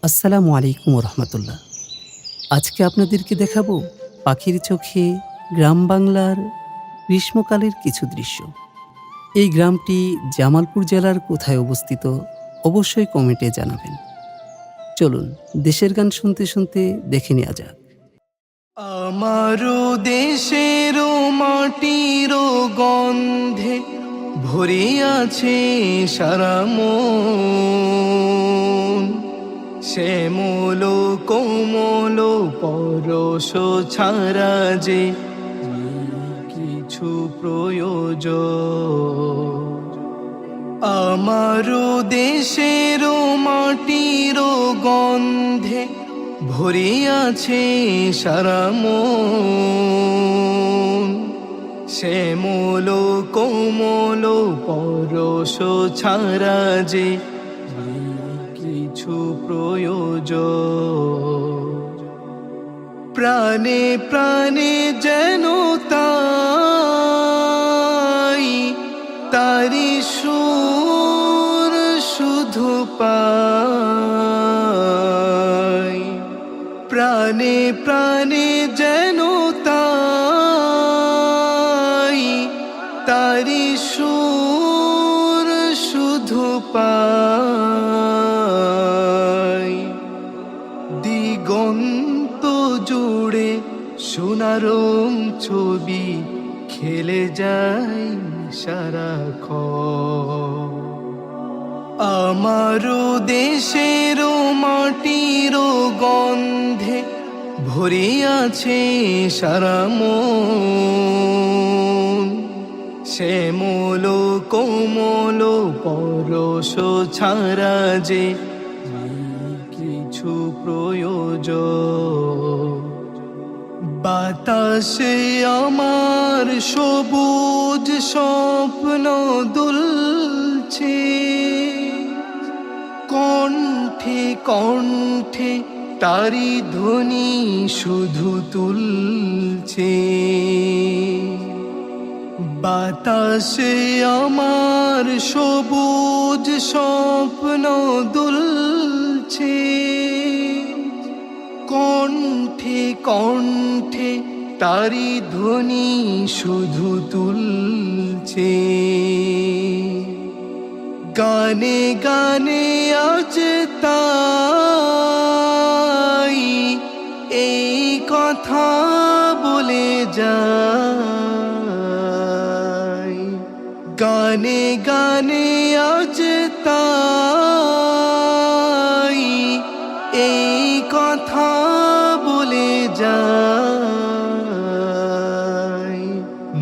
আসসালামু আলাইকুম রহমতুল্লাহ। আজকে আপনাদেরকে দেখাবো পাখির চোখে গ্রাম বাংলার গ্রীষ্মকালের কিছু দৃশ্য। এই গ্রামটি জামালপুর জেলার কোথায় অবস্থিত অবশ্যই কমেন্টে জানাবেন। চলুন দেশের গান শুনতে শুনতে দেখে নেওয়া যাক। আমারও দেশেরও মাটিরও গন্ধে ভরে আছে সারা মন। শ্যামল কোমল পরশ ছাড়া যে কিছু প্রয়োজন। আমারও দেশেরও মাটিরও গন্ধে ভরে আছে সারা মন। শ্যামল কোমল পরশ ছাড়া যে কিছু প্রয়োজন। প্রাণে প্রাণে যেন তাই তারি সুর শুধু পাই। প্রাণে প্রাণে যেন তাই তারি সুর শুধু পাই। দিগন্ত জুড়ে সোনারং ছবি খেলে যায় সারাক্ষণ। আমারও দেশেরও মাটিরও গন্ধে ভরে আছে সারা মন। শ্যামল কোমল পরশ ছাড়া যে কিছু প্রয়োজন। বাতাসে আমার সবুজ স্বপ্ন দুলছে, কণ্ঠে কণ্ঠে তারি ধ্বনি শুধু তুলছে। বাতাসে আমার সবুজ স্বপ্ন দুলছে, কণ্ঠে কণ্ঠে তারি ধ্বনি শুধু তুলছে। গানে গানে আজ তাই এই কথা বলে যাই। গানে গানে আজ তাই এই কথা বলে যাই।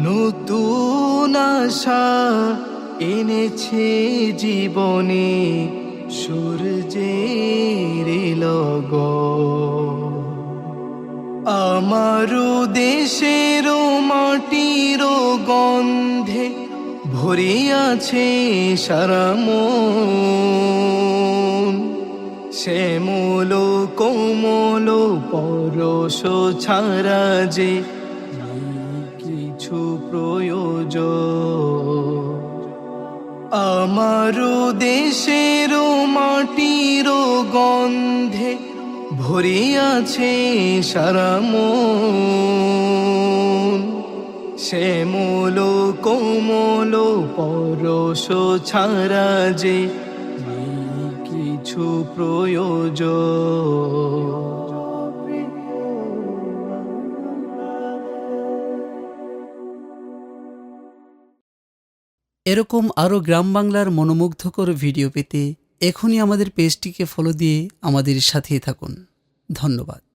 নতুন আশা এনেছে জীবনে সূর্যের লগন। আমারও দেশেরও মাটিরও গন্ধে ভরে আছে সারা মন। শ্যামল কোমল পরশ ছাড়া যে কিছু প্রয়োজন। আমারও দেশেরও মাটিরও গন্ধে ভরে আছে সারা মন। শ্যামল কোমল পরশ ছাড়া যে কিছু প্রয়োজন। এরকম আরও গ্রাম বাংলার মনোমুগ্ধকর ভিডিও পেতে এখনই আমাদের পেজটিকে ফলো দিয়ে আমাদের সাথেই থাকুন। ধন্যবাদ।